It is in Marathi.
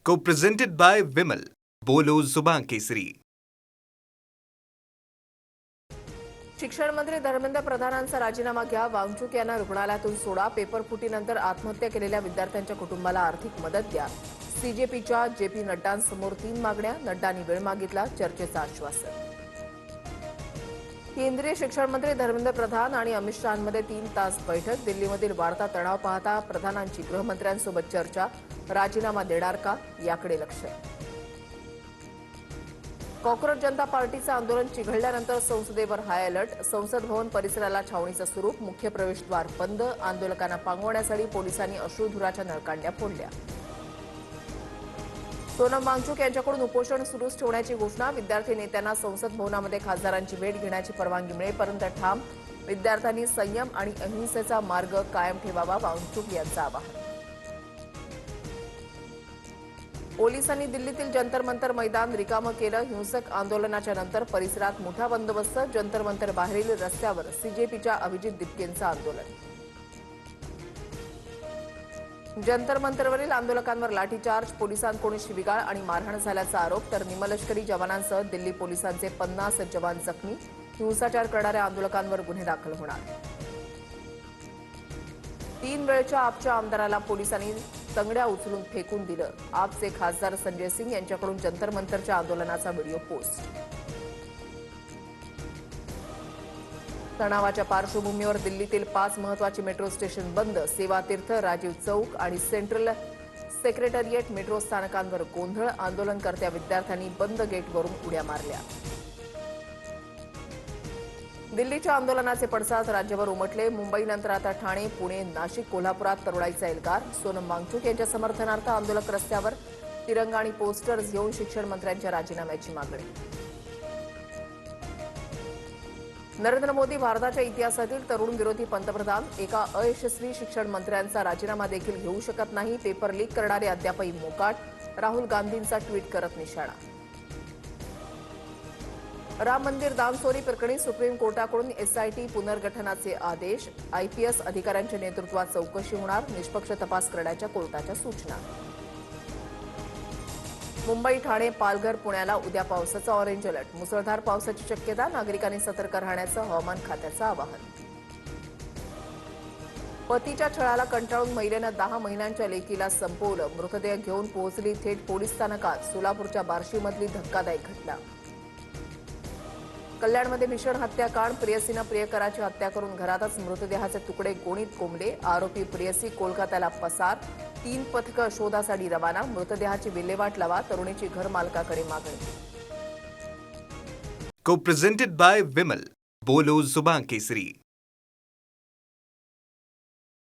Co-presented by Vimal. बोलो जुबान केसरी. शिक्षण मंत्री धर्मेंद्र प्रधानांचा राजीनामा घ्या. वांगचूक यांना रुग्णालयातून सोडा. पेपर फुटीनंतर आत्महत्या केलेल्या विद्यार्थ्यांच्या कुटुंबाला आर्थिक मदत द्या. सीजेपीच्या जेपी नड्डांसमोर 3 मागण्या. नड्डांनी वेळ मागितला. चर्चेचं आश्वासन. केंद्रीय शिक्षण मंत्री धर्मेंद्र प्रधान आणि अमित शहांमध्ये 3 तास बैठक. दिल्लीमधील वाढता तणाव पाहता प्रधानांची गृहमंत्र्यांसोबत चर्चा. राजीनामा देणार का याकडे लक्ष. कॉक्रोच जनता पार्टीचं आंदोलन चिघळल्यानंतर संसदेवर हाय अलर्ट. संसद भवन परिसराला छावणीचं स्वरूप. मुख्य प्रवेशद्वार बंद. आंदोलकांना पांगवण्यासाठी पोलिसांनी अश्रुधुराच्या नळकांड्या फोडल्या. सोनम वांगचूक यांच्याकडून उपोषण सुरूच ठेवण्याची घोषणा. विद्यार्थी नेत्यांना संसद भवनामध्ये खासदारांची भेट घेण्याची परवानगी मिळेपर्यंत ठाम. विद्यार्थ्यांनी संयम आणि अहिंसेचा मार्ग कायम ठेवावा. वांगचूक यांचं आवाहन. पोलिसांनी दिल्लीतील जंतर मंतर मैदान रिकामं केलं. हिंसक आंदोलनाच्या नंतर परिसरात मोठा बंदोबस्त. जंतर मंतर बाहेरील रस्त्यावर सीजेपीच्या अभिजित दिपकेंचं आंदोलन. जंतर मंतरवरील आंदोलकांवर लाठीचार्ज. पोलिसांकडून शिवीगाळ आणि मारहाण झाल्याचा आरोप. तर निमलष्करी जवानांसह दिल्ली पोलिसांचे 50 जवान जखमी. हिंसाचार करणाऱ्या आंदोलकांवर गुन्हे दाखल होणार. 3 वेळच्या आपच्या आमदाराला पोलिसांनी तंगड्या उचलून फेकून दिलं. आपचे खासदार संजय सिंग यांच्याकडून जंतर मंतरच्या आंदोलनाचा व्हिडिओ पोस्ट. तणावाच्या पार्श्वभूमीवर दिल्लीतील 5 महत्वाची मेट्रो स्टेशन बंद. सेवा तीर्थ, राजीव चौक आणि सेंट्रल सेक्रेटरिएट मेट्रो स्थानकांवर गोंधळ. आंदोलनकर्त्या विद्यार्थ्यांनी बंद गेटवरून उड्या मारल्या. दिल्लीच्या आंदोलनाचे पडसाद राज्यभर उमटले. मुंबईनंतर आता ठाणे, पुणे, नाशिक, कोल्हापुरात तरुणाईचा एल्गार. सोनम वांगचूक यांच्या समर्थनार्थ आंदोलक रस्त्यावर. तिरंगा आणि पोस्टर्स घेऊन शिक्षण मंत्र्यांच्या राजीनाम्याची मागणी. नरेंद्र मोदी भारताच्या इतिहासातील तरुण विरोधी पंतप्रधान. एका अयशस्वी शिक्षण मंत्र्यांचा राजीनामा देखील घेऊ शकत नाही. पेपर लीक करणारे अद्यापही मोकाट. राहुल गांधींचा ट्विट करत निशाणा. राम मंदिर दानचोरी प्रकरणी सुप्रीम कोर्टाकडून एसआयटी पुनर्गठनाचे आदेश. आयपीएस अधिकाऱ्यांच्या नेतृत्वात चौकशी होणार. निष्पक्ष तपास करण्याच्या कोर्टाच्या सूचना. मुंबई, ठाणे, पालघर, पुण्याला उद्या पावसाचा ऑरेंज अलर्ट. मुसळधार पावसाची शक्यता. नागरिकांनी सतर्क राहण्याचं हवामान खात्याचं आवाहन. पतीच्या छळाला कंटाळून महिलेनं 10 महिन्यांच्या लेकीला संपवलं. मृतदेह घेऊन पोहोचली थेट पोलीस स्थानकात. सोलापूरच्या बार्शीमधली धक्कादायक घटना. कल्याणमध्ये भीषण हत्याकांड. प्रेयसीनं प्रियकराची हत्या करून घरातच मृतदेहाचे तुकडे गोणीत कोंबले. आरोपी प्रेयसी कोलकात्याला पसार. 3 पथकं शोधासाठी रवाना. मृतदेहाची विल्हेवाट लावा. तरुणीची घरमालकाकडे मागणी. Co-presented by Vimal. बोलो जुबान केसरी.